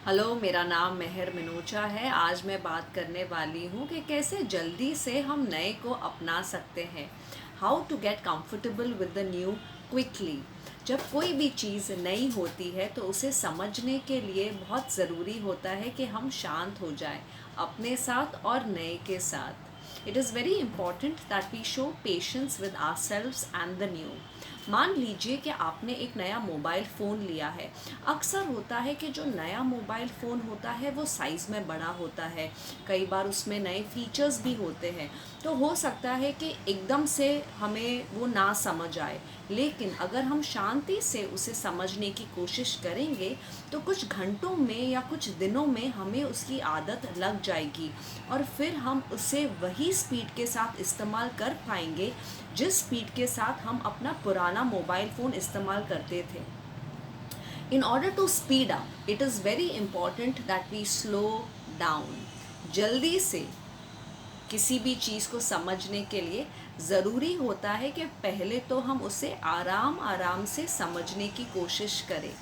Hello, मेरा नाम मेहर मिनोचा है। आज मैं बात करने वाली हूँ कि कैसे जल्दी से हम नए को अपना सकते हैं। How to get comfortable with the new quickly. जब कोई भी चीज़ नई होती है तो उसे समझने के लिए बहुत ज़रूरी होता है कि हम शांत हो जाएं अपने साथ और नए के साथ। It is very important that we show patience with our selves and the new. मान लीजिए कि आपने एक नया मोबाइल फ़ोन लिया है। अक्सर होता है कि जो नया मोबाइल फ़ोन होता है वो साइज़ में बड़ा होता है, कई बार उसमें नए फीचर्स भी होते हैं। तो हो सकता है कि एकदम से हमें वो ना समझ आए, लेकिन अगर हम शांति से उसे समझने की कोशिश करेंगे तो कुछ घंटों में या कुछ दिनों में हमें उसकी आदत लग जाएगी और फिर हम उसे वही स्पीड के साथ इस्तेमाल कर पाएंगे जिस स्पीड के साथ हम अपना पुराना मोबाइल फ़ोन इस्तेमाल करते थे। In order to speed up, it is very important that we slow down. जल्दी से किसी भी चीज़ को समझने के लिए ज़रूरी होता है कि पहले तो हम उसे आराम आराम से समझने की कोशिश करें।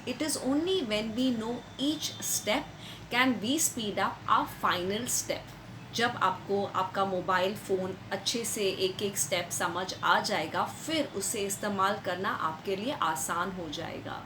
It is only when we know each step can we speed up our final step. जब आपको आपका मोबाइल फ़ोन अच्छे से एक एक स्टेप समझ आ जाएगा, फिर उसे इस्तेमाल करना आपके लिए आसान हो जाएगा।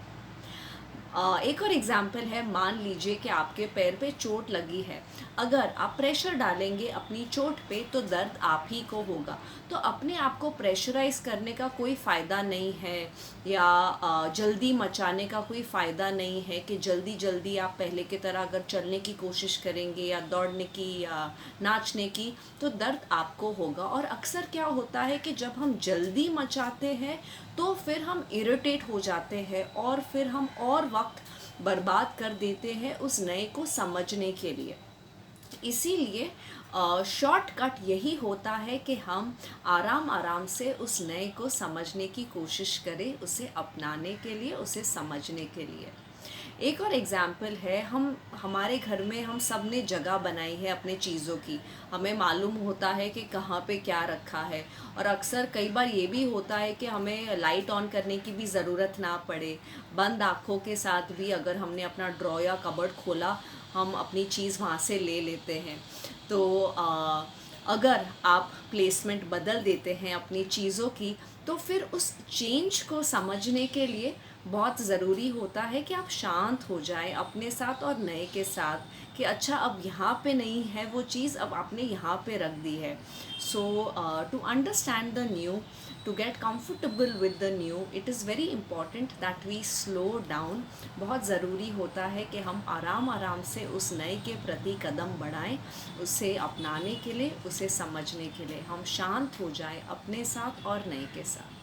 एक और एग्जाम्पल है, मान लीजिए कि आपके पैर पे चोट लगी है। अगर आप प्रेशर डालेंगे अपनी चोट पे तो दर्द आप ही को होगा। तो अपने आप को प्रेशराइज करने का कोई फ़ायदा नहीं है या जल्दी मचाने का कोई फ़ायदा नहीं है कि जल्दी जल्दी आप पहले की तरह अगर चलने की कोशिश करेंगे या दौड़ने की या नाचने की तो दर्द आपको होगा। और अक्सर क्या होता है कि जब हम जल्दी मचाते हैं तो फिर हम इरिटेट हो जाते हैं और फिर हम और वक्त बर्बाद कर देते हैं उस नए को समझने के लिए। इसीलिए शॉर्टकट यही होता है कि हम आराम आराम से उस नए को समझने की कोशिश करें, उसे अपनाने के लिए, उसे समझने के लिए। एक और एग्ज़ाम्पल है, हम हमारे घर में हम सब ने जगह बनाई है अपने चीज़ों की। हमें मालूम होता है कि कहाँ पे क्या रखा है और अक्सर कई बार ये भी होता है कि हमें लाइट ऑन करने की भी ज़रूरत ना पड़े। बंद आँखों के साथ भी अगर हमने अपना ड्रॉ या कबर्ड खोला, हम अपनी चीज़ वहाँ से ले लेते हैं। तो अगर आप प्लेसमेंट बदल देते हैं अपनी चीज़ों की तो फिर उस चेंज को समझने के लिए बहुत ज़रूरी होता है कि आप शांत हो जाएं अपने साथ और नए के साथ कि अच्छा अब यहाँ पे नहीं है वो चीज़, अब आपने यहाँ पे रख दी है। So to understand the new, to get comfortable with the new, it is very important that we slow down. बहुत ज़रूरी होता है कि हम आराम आराम से उस नए के प्रति कदम बढ़ाएं, उसे अपनाने के लिए, उसे समझने के लिए हम शांत हो जाएं अपने साथ और नए के साथ।